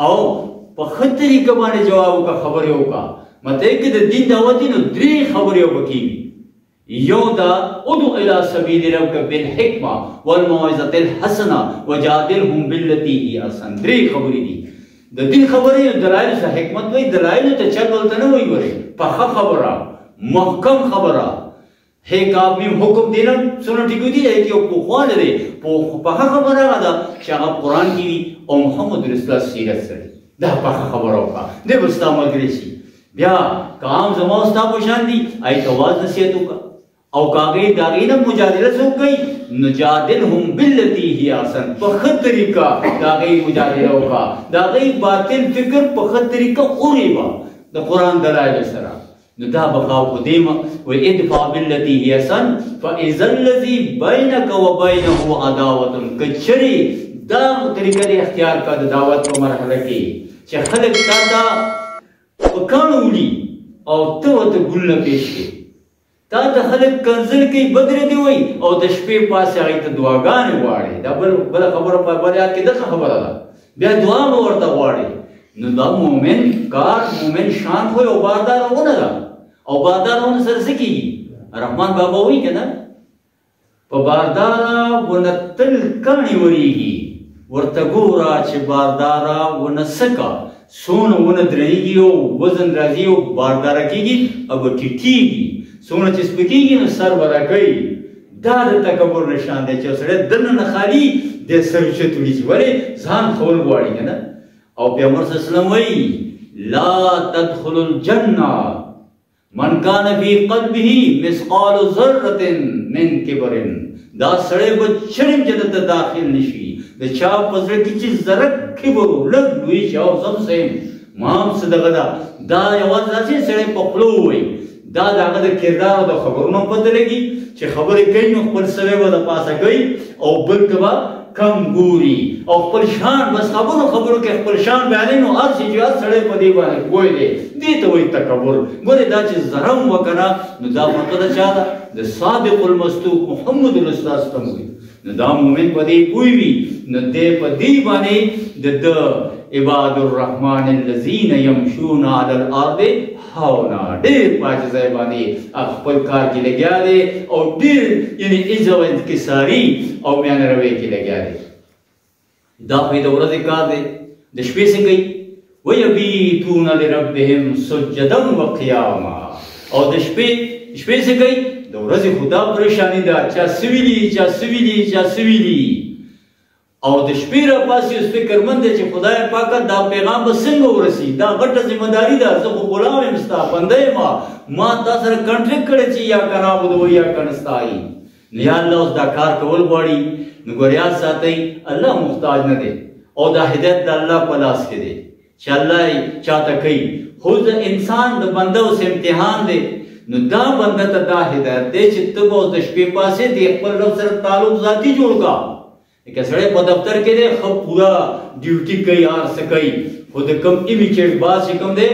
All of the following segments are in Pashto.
او په ښه طریقه باندې جواب وکړه، خبرې وکړه. مطلب کې د دین دعوت دی نو درې خبرې وکړي. یو دا ادعو الی سبیل ربک بالحکمه والموعظة الحسنه وجادلهم بالتي هي احسن. درې خبرې دي. د دین خبرې دلایل څه حکمت وایي، دلایل ته چل ولته نه وایي. ورې پخه خبره، محکم خبره، هیک آدمی حکم دینا سنو ٹھیکو دی ہے کہ وہ پوخوان دے پخا خبر آگا دا کہ آگا قرآن کی دی او محمد رسول اللہ سیرت سر دا پخا خبر آگا دے بستا مگریشی بیا کام زمان استا پوشان دی آئی تواز نصیحتو کا او کاغی داغینا مجادلت سو گئی نجادلهم باللتی ہی آسن پخت طریقہ داغی مجادلہ کا داغی باطل فکر پخت طریقہ اوری با دا قرآن دلائل سرا دا بخاو قدیمہ وَإِدْفَعْ بِالَّتِي هِيَ أَحْسَنُ فَإِذَا الَّذِي بَيْنَكَ وَبَيْنَهُ عَدَاوَةٌ کچری دا طریقہ دے اختیار کا دعوت کو مرحلہ کی چہ خلق تا دا پکانولی اور تو گلنا پیش کی تا تا خلق کنزل کی بدر دی وئی اور دشپے پاس آئی تا دعاگان وارے دا بلا خبر پا بلیات کی دخل خبر آلا بیا دعا مورتا وارے نو دا مومن کار مومن شان ہوئی او باردار ہونا دا او باردار ہونا سر سکی رحمان بابا ہوئی کہ نا پا باردارا ونتل کانی وریگی ورتگورا چھ باردارا ونسکا سون وندرہیگی او وزن رازی او باردارا کی گی اب ٹھیٹی گی سون چسپکی گی نا سر برا گئی داد تکبر نشان دے چو سڑے دن نخالی دے سر چتوڑی چی ورے زان خول گواری گا نا او پیغمبر صلی اللہ علیہ وسلم وی لا تدخل الجنہ من کان فی قلبه مثقال ذرة من کبر دا سڑے بچڑم جدت داخل نشی دا چاو پزر کی چیز ذرک کبرو لگ لوی چاو سب سیم مام صدقہ دا یواز دا سی سڑے پخلو ہوئی دا دا کردار دا خبرونو بدلے گی چه خبری کئی نو خبر سوے با دا پاسا گئی او بلکبا کم گوری او پرشان بس خبرو کے پرشان بیانے نو آرسی جو آر سڑے پا دیوانے گوئی دے دیتا وی تکبر گوری دا چیز ذرم وکنا نو دا فرقدہ چاہتا دا صادق المصدوق محمد رسول اللہ ستم ہوئی نو دا مومن پا دی کوئی بھی نو دے پا دیوانے دا عباد الرحمن اللذین یمشون علی الارض ہاونا دیر پاچ زیبانی اخپل کار کی لگیا دے اور دیر یعنی عزو انتکساری اور میان روے کی لگیا دے دا خواہی دورت کار دے دشپے سے گئی وَيَبِيتُونَ لِرَبِّهِمْ سُجَّدًا وَقِيَامًا اور دشپے سے گئی دورت خدا پریشانی دا چا سویلی اور دشپی را پاسی اس پہ کرمند ہے چھ خدا پاکر دا پیغام بسنگ ہو رسی دا غٹا ذمہ داری دا زخو غلام امستا پندے ما تا سر کنٹرک کرے چی یا کنابدو یا کنستائی یا اللہ اس دا کار کول باری نگوریات ساتھئی اللہ محتاج نہ دے اور دا ہدایت دا اللہ پلاس کے دے چھ اللہ چاہتا کئی خود انسان دا بندہ اس امتحان دے نو دا بندہ تا دا ہدایت دے چھ تب اس دشپی پاسے دے اقبل رب سر تعلق ذاتی جوڑ کا کہ سڑے پا دفتر کے دے خب پورا ڈیوٹی کئی آر سکئی خود کم امیچیٹ باز شکم دے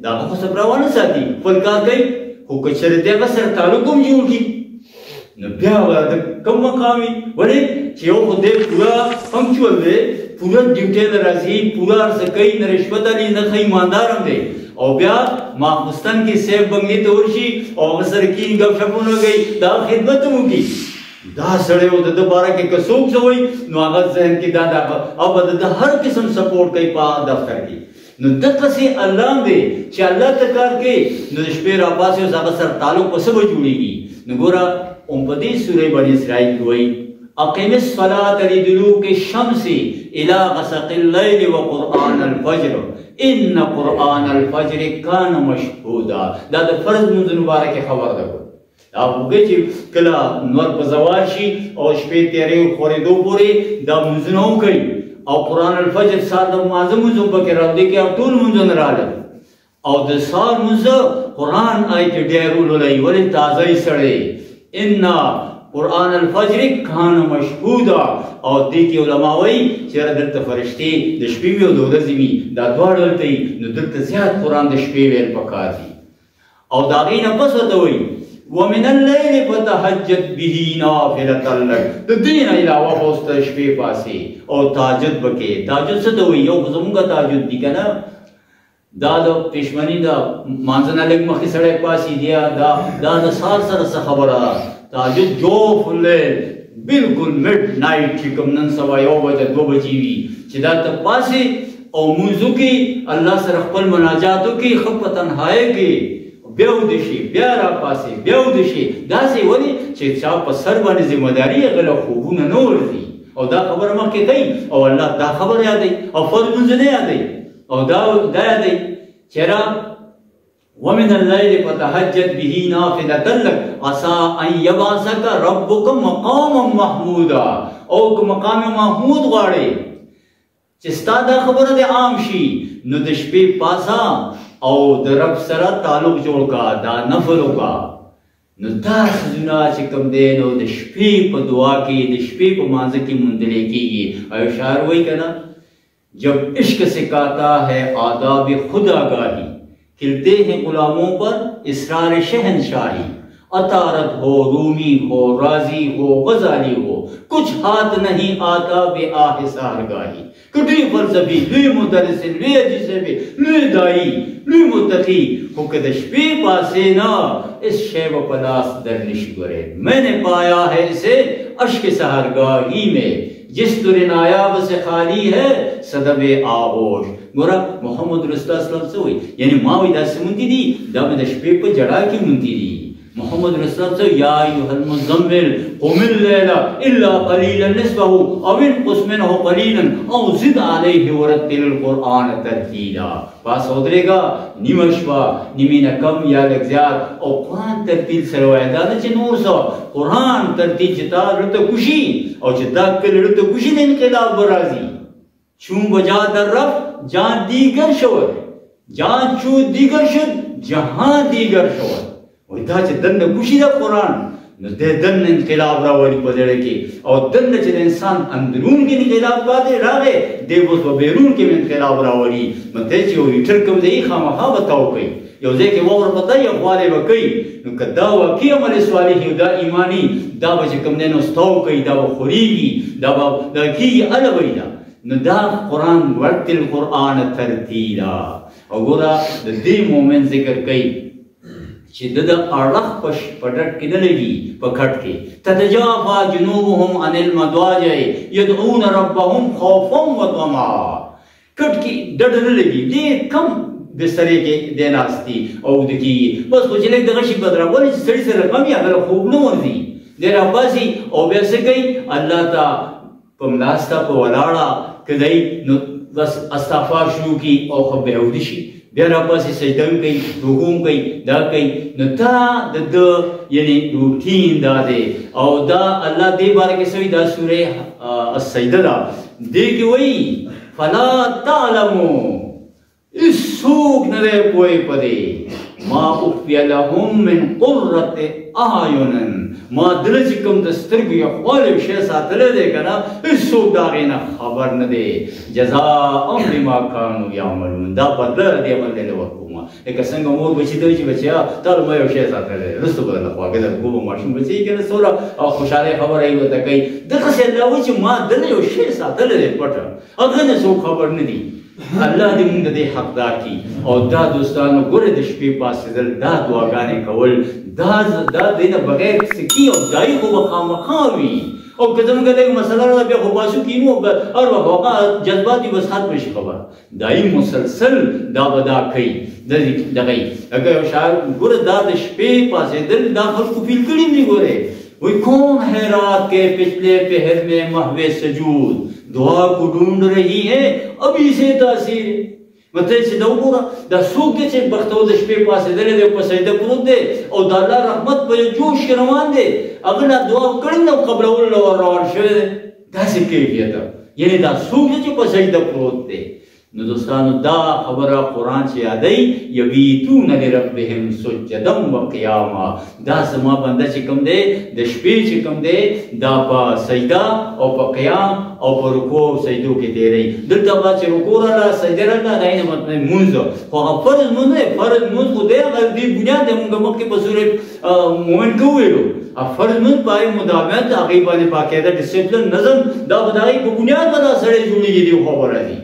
دا خب سپراوانا ساتھی فلکار کئی خو کچھر دے گا سر تعلقم جوڑ کی نبیہ والا دا کم مقامی ولی چیو خود دے پورا پنکچول دے پورا ڈیوٹی درازی پورا آر سکئی نرشبت علی نخی ماندارم دے اور بیا ماخستان کی سیب بنگلی تورشی اور سرکین گف شپون ہو گئی دا خدمت مو کی دا سڑے ہو دا بارہ کے کسوک سے ہوئی نو آغاز ذہن کی دا اب دا ہر قسم سپورٹ کئی پا دفتر کی نو دقا سے اللہ دے چھ اللہ تکار کے نو دشپیر آباسی اس آغاز سر تعلق پسب جوڑی گی نو گورا ام پدی سورہ بنی اسرائیل ہوئی اقیم الصلاة لدلوک الشمس الى غسق اللیل وقرآن الفجر ان قرآن الفجر کان مشہودا دا فرض منذ مبارک خبر دا آپ ہوگئے چی کلا نور پزوار شی اور شپے تیرے خوری دو پوری دا منزنوں کئی اور قرآن الفجر سار دا معظم منزن بکی رب دے کہ آپ طول منزن را لگ اور دا سار منزن قرآن آئی تی دیرول لئی ولی تازائی سڑے انہا قرآن الفجر کان مشہودا اور دیکھی علماء وی چیرہ دلتا فرشتی دشپیوی و دو رزمی دا دوار دلتا نو دلتا زیاد قرآن دشپیوی پکا دی اور داغین پس ہوتا ہوئی ومن الليل فتهجد به نافلة لك د دین علاوه اوس ته شپې پاسې او تهجد وکې. تهجد څه ته وایي؟ یو زموږه تهجد دي که نه، دا د پښمني د مانځه نه لږ مخکې سړی پاسې دی، دا د سهار سره څه خبره ده. تهجد جوف اللیل بالکل میډ نایټ چې کوم نن سبا 1 بجه 2 بجې وي چې دا ته پاسې او مونځ وکړي، الله سره خپل مناجات وکړي، ښه په تنهایۍ کې بیا وده شي، بیا را پاسې، بیا وده شي. داسې ولې چې چا په سر باندې ذمه داري هغه له خوبونه نه ورځي او دا خبره مخکې کوي او الله دا خبره یادوي او فرض لمونځ نه یادوي او دا یادوي چې را ومن الليل فتهجد به نافلة لك عسى ان يبعثك ربك مقاما محمودا. او که مقام محمود غواړي چې ستا دا خبره دې عام شي نو د شپې پاسا او د رب سره تعلق جوړ کا، دا نفل وکا. نو دا سجنا چې کوم دی نو د شپې په دعا کې د شپې په مانځه کې موندلې کېږي. او شاعر وایي که نه، جب عشق سکھاتا ہے آداب خودآگاہی کھلتے ہیں غلاموں پر اسرار شہنشاہی. عطارد ہو، رومی ہو، رازی ہو، غزالی ہو، کچھ ہاتھ نہیں آتا بے آہ سحرگاہی. کٹی فلسفی، لوی مدرس، لوی حدیثی، لوی دائی، لوی متقی، خو که د شپې پاسې نه اس شیب پلاس در نشگرے. میں نے پایا ہے اسے اشک سحرگاہی میں جس طور نایاب سے خالی ہے صدب آغوش. گورا محمد رسول اللہ صلی اللہ علیہ وسلم یعنی ما وی دا سمونتی دی دا میں دا شپې په جڑا کی مونتی دی. محمد رسول اللہ صلی اللہ علیہ وسلم یا ایوہ المزمل قم اللیل الا قلیلا نصفه او انقص منه قلیلا او زد علیہ ورتل القرآن ترتیلا. پاس ودرے گا نیمه شپه نیمه نه کم یا لږ زیات او قرآن ترتیل سره وایه. دا نه چې نور څه قرآن ترتیل چې تا رته کوشي او چې دا کله رته کوشي د انقلاب به راځي. چون بجا در رفت جان دیگر شود، جان چو دیگر شد جهان دیگر شود. وای دا چې دنه کوشي د قرآن نو د دنه انقلاب راولي په زړه کې او دنه چې د انسان اندرون کې انقلاب پاتې راغی دی اوس په بیرون کې انقلاب راولي. مته چې یو لیټر کوم دی خامخا به تاو کوي، یو ځای کې واوره پته یې خوالی به کوي. نو که دا واقعي عمل صالح او دا ایماني دا به چې کوم دی نو ستاو کوي، دا به خورېږي، دا کېږي هله به دا. نو دا قرآن ورتل قرآن ترتیلا. او ګوره د دې مومن ذکر کوي چې د اړخ په ډډ کې نه لګي، په کټ کې تتجافا جنوبهم عن المضاجع يدعون ربهم خوفا وطمعا. کټ کې ډډ نه لګي، ډېر کم بسترې کې دی ناستي او د کېږي بس خو چې لږ دغه شي بدراولي چې سړي سره غم یا هغه خوب نه ورځي دی راپاڅي او بیا څه کوي الله ته په ملاسته په ولاړه که دی نو بس استغفار شروع کړي او خو بهودي شي، بیا راپاسې سجده هم کوي، رکوع هم کوي، دا کوي. نو دا د ده یعنې روټین دا دی او دا الله دې باره کې څه وایي، دا سورې السجده ده، دې کې وایي فلا تعلمو هیڅوک نه دی پوهی په دې ما اخفي لهم من قرة اعین ما دله چې کوم د سترګو یخوالی شی ساتلی دی که نه هېڅوک د هغې نه خبر نه دی. جزاء بما کانوا یعملون، دا بدله د دې عمل دی ورکوم. لکه څنګه مور بچي ته وایي چې بچیا تا له ما یو شی ساتلی دی وروسته به درله خواږه درکو به ماشوم بچی که نه څومره خوشحالۍ خبره یې ورته کوي. دغسې الله وایي چې ما دله یو شی ساتلی دی پټه، هغه نه څوک خبر نه دي. الله دې موږ د دې حقدار کړي. او دا دوستانو ګوره د شپې پاڅېدل، دا دعاګانې کول، دا دې نه بغیر څه کي او دایي خو به خامخا وي. او که زموږ لږ مسله راغله بیا خو باسو کینو هر وخت هغه جذبات دي بس ختمه شي خبره. دایي مسلسل دا به دا کوي دغه یې لکه یو شاعر ګوره دا د شپې پاڅېدل دا خلکو فیل کړي دي. ګورې وی کون ہے رات کے پچھلے پہر میں محو سجود دعا کو ڈھونڈ رہی ہے ابھی سے تاثیر. مطلب چې دا وګوره دا څوک دی چې بختور د شپې پاڅېدلی دی په سجده پروت دی او د الله رحمت په جوش کې روان دی، هغه نه دعا کړې نه قبلولو له روان شوی دی. داسې کیفیت یعنې دا څوک دی چې په سجده پروت دی. نو دوستانو دا خبره قرآن چې یادوي یبیتون لربهم سجدا وقیاما دا زما بنده چې کوم دی د شپې چې کوم دی دا په سجده او په قیام او په رکوع او سجدو کې تېروي دلته به چې رکوع راغله سجده راغله دا یې مطلب لمونځ خو هغه فرض لمونځ دی فرض لمونځ خو دی هغه دې بنیاد دی مونږ مخکې په سورت مومن کې وویلو فرض لمونځ په هغې مداومت هغې باندې باقاعده ډسپلن نظم دا به د هغې په بنیاد به دا سړی جوړېږي دې خبره دي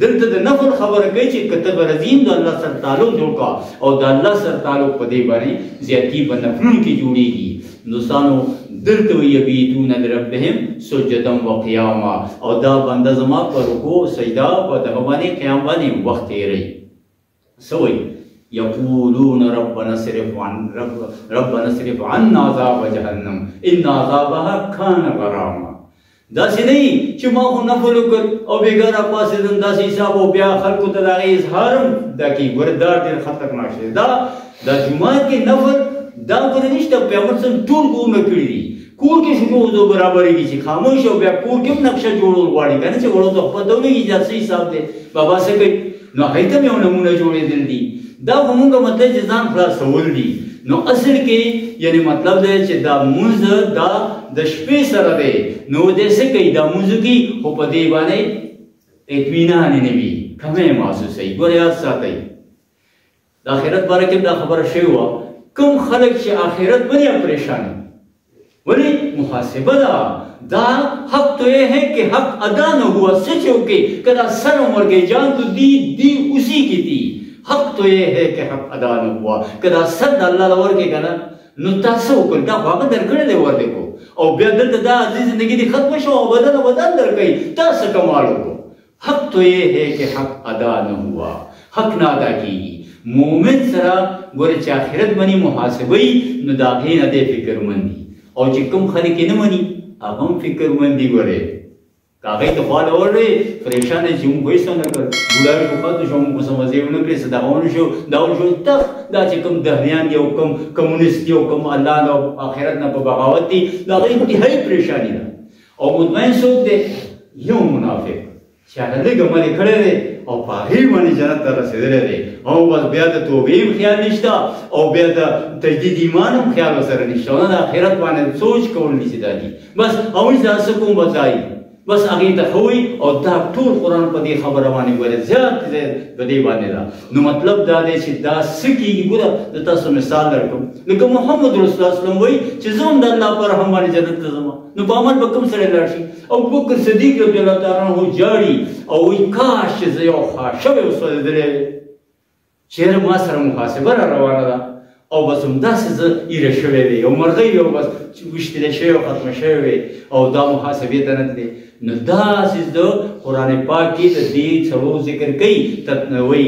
دلته د نفل خبره کوي چې که ته به رزیم د الله سره تعلق جوړ کا او د الله سره تعلق په دې باندې زیاتي په نفلونو کې جوړېږي دوستانو دلته یبیتون لربهم سجدا وقیاما او دا بنده زما په رکوع سجده په دغه باندې قیام باندې وخت تېروي څه وایي یقولون ربنا اصرف عنا عذاب جهنم ان عذابها کان غراما داسې نه وي چې ما خو نفل وکړ او بېګا راپاڅېدم داسې حساب او بیا خلکو ته د هغې اظهار هم دا کوي ګوره دا ډېر خطرناک شی دا جومات کې نفل دا ګوره نشته پیغمبر صاحب ټول کورونه کړي دي کور کې شروع وضو برابرېږي چې خاموش او بیا کور کې هم نقشه جوړول غواړي که نه چې وړو ته خو پته ولګي چې دا څه حساب دی بابا څه کوي نو هغې ته هم یو نمونه جوړېدل دي دا خو مونږ مطلب چې ځان خلاصول دي نو اصل کې یعنی مطلب دی چې دا مونځ دا د شپې سره دی نو دې څه کوي دا مونځ کوي خو په دې باندې اطمینان نه وي کمې محسوسوي ګوره یاد ساتئ د آخرت باره کې دا خبره شوې وه کوم خلک چې آخرت باندې پریشان ولی محاسبه دا حق تو یہ ہے کہ حق ادا نہ ہوا سچ ہو کے کدا سر مر گئی جان تو دی اسی کی تھی حق تو یہ ہے کہ حق ادا نہ ہوا کدا سر اللہ لور کے کنا نو تاسو وکړ دا هغه درکړی دی ورته کو او بیا دلته دا عزیز زندگی دی ختم شو او بدل درکړي تاسو کمال وکړو حق تو یہ ہے کہ حق ادا نہ ہوا حق نه ادا کیږي مومن سره ګوره چې آخرت باندې محاسبه نو دا غي نه دی فکرمندي او چې کوم خلک نه مني هغه هم فکرمندي ګوره هغې ته خوا لورې پریشان دی چې موږ هېڅ ونه کړ بوډاوي خو ښه شو موږ خو څه مزې ونه کړې څه دغه ونه شو دا ونه شو تخ دا چې کوم دهریان دي او کوم کمونیست دي او کوم الله نه او آخرت نه په بغاوت دي د هغې انتهایي پریشاني ده او مطمئن څوک دی یو منافق چې هغه لږ عمل یې کړی دی او په هغې باندې جنت ته رسېدلی دی او بس بیا د توبې هم خیال نشته او بیا د تجدید ایمان هم خیال ورسره نشته او نه د آخرت باندې سوچ کول نشي دا دي بس هغوی دا څه کوم بځایي بس هغې ته ښه وایي او دا ټول قرآن په دې خبره باندې ګوره زیات په دې باندې ده نو مطلب دا دی چې دا څه کېږي ګوره د تاسو مثال درکړم لکه محمد رسول الله وسلم وایي چې زه هم د الله په رحم باندې جنت ته ځم نو په عمل به کوم سړی لاړ شي ابوبکر صدیق رضی الله تعالی عنه جاړي او وایي کاش چې زه یو ښه شوی وسوځېدلی چېرې ما سره محاسبه را روانه ده او بس همداسې زه ایره شوی دی یو مرغۍ وي او بس وشتلی شوی او ختمه شوی وي او دا محاسبې ته نه دی نو داسې د قرآن پاک کې د دې څلور ذکر کوي وایي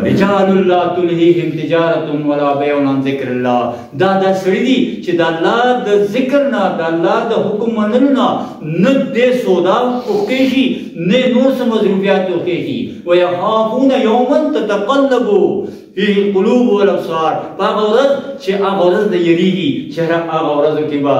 رجال لا تلهیهم تجارت ولا بیع عن ذکر الله دا سړي دي چې د الله د ذکر نه د الله د حکم منلو نه نه دې سودا وکړي نه نور څه مصروفیات وکړي ويخافون یوما تتقلب فيه القلوب والابصار هغه ورځ چې هغه ورځ د یریږي چې هغه ورځو کې به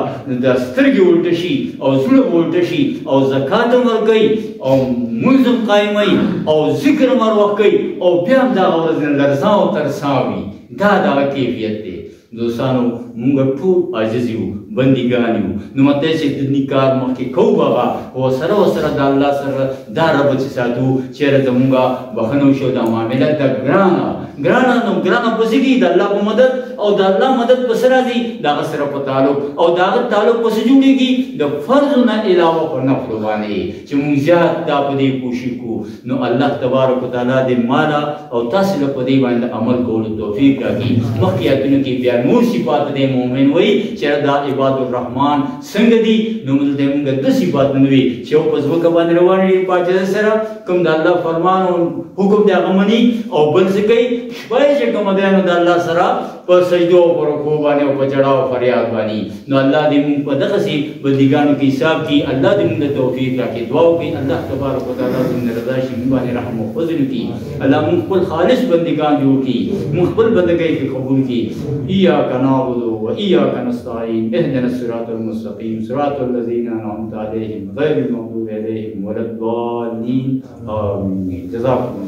د سترګې الټه شي او زړه به الټه شي او زکات هم ورکوي او مونځ هم قایموي او ذکر هم هر وخت کوي او بیا هم دغه ورځ لرزا او ترسا وي دا دغه کیفیت دی دوستانو مونږ ټول عاجز یو بندګان یو نو مته چې د نکار مخکې کوو بابا او سره د الله سره دا رب چې ساتو چېرې زمونږ بخنه وشي دا معامله ده ګرانه پسې کېږي د الله په مدد او د الله مدد پسې راځي د هغه سره په تعلق او د هغه تعلق پسې جوړېږي د فرضو نه علاوه په نفلو باندې چې مونږ زیات دا په دې کوشش کوو نو الله تبارک وتعالی دې مالا او تاسې له په دې باندې عمل کولو توفیق راکړي مخکې آیتونو کې بیا نور صفات د مؤمن وایي چې دا عباد الرحمن څنګه دي نو موږ د صفاتونه وي چې یو په ځمکه باندې روان وي په عاجزۍ سره کوم د الله فرمان او حکم د هغه مني او بل څه کوي شپه یې چې کومه دی نو د الله سره په سجدو او په رکوع باندې او په جړا او فریاد باندې. نو الله دې موږ په دغسې بندګانو کې حساب کړي. الله دې موږ ته توفیق راکړي. دعا وکړئ الله تبارک وتعالی زموږ رضا شي، موږ باندې رحم او فضل وکړي. الله موږ خپل خالص بندګان جوړ کړي، موږ خپل بندګۍ کې قبول کړي. ایاک نعبد و ایاک نستعین اهدنا الصراط المستقیم صراط الذین انعمت علیہم غیر المغضوب علیہم ولا الضالین آمین. جزاکم